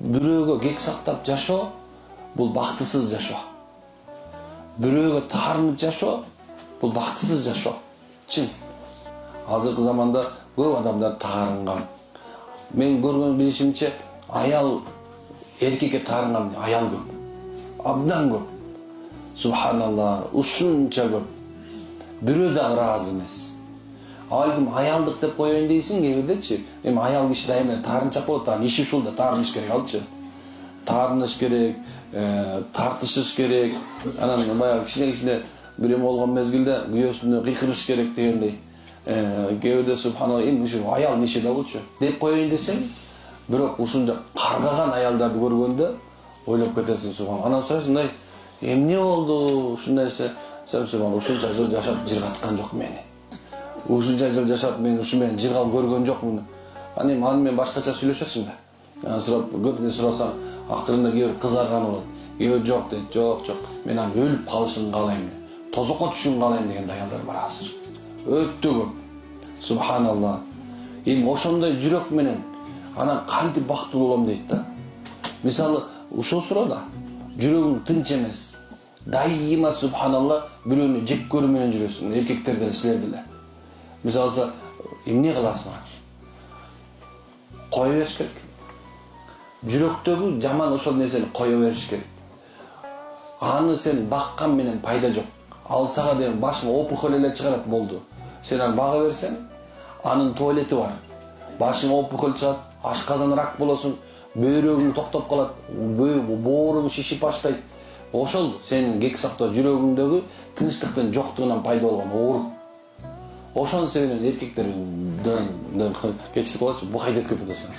бирөөгө кек сактап жашоо бул бактысыз жашоо. Бирөөгө таарынып жашоо бул бактысыз жашоо. Чын. Азыркы заманда көп адамдар таарынган. Мен көргөн билишимче аял эркекке таарынган аял көп. Абдан көп. Субханалла, ушунча көп. Бирөө да ыраазы эмес. Алгым аялдык деп коеюн дейсиң кээбирдечи. Эми аял киши дайыма таарынчак болот, анан иши ушул да таарыныш керек алчы. Таарыныш керек, тартышыш керек. Анан баягы кичине бирем болгон мезгилде күйөөсүнө кыйкырыш керек дегендей. Кээбирде субханалла эми ушу аял иши да болчу деп коеюн десең, бирок ушунча каргаган аялдарды көргөндө ойлоп кетесиң субханалла. Анан сурайсың, эмне болду ушундайсы? Сен субханалла ушунча жыл жашап жыргаткан жок мени. Ушунча жыл жашап мен ушу менен жыргалып көргөн жокмун. Аны мен башкача сүйлөшөсүң да. Анан сурап, көпүнө сурасаң, акырында кээ кызарган болот. Кээ жок дейт, жок. Мен аны өлүп калышын каалайм. Тозокко түшүн каалайм деген аялдар бар азыр. Өтө көп. Субханалла. Эми ошондой жүрөк менен анан кантип бактылуу болом дейт да. Мисалы, ушул сурода жүрөгүң тынч эмес. Дайыма субханалла бирөөнү жек көрүү менен жүрөсүң, эркектер деле, силер деле. Мисалы, эмне кыласың? Кое бериш керек. Жүрөктөгү жаман ошол нерсени кое бериш керек. Аны сен баккан менен пайда жок. Ал сага деген башың опухоль эле чыгарат болду. Сен аны бага берсең, анын туалети бар. Башың опухоль чыгат, ашказан рак болосуң, бөйрөгүң токтоп калат, бооруң шишип баштайт. Ошол сенин кек сактоо жүрөгүңдөгү тынчтыктын жоктугунан пайда болгон оору. Ошонун себебинен эркектерден кечирип калачы, бухайдет кетип атасың.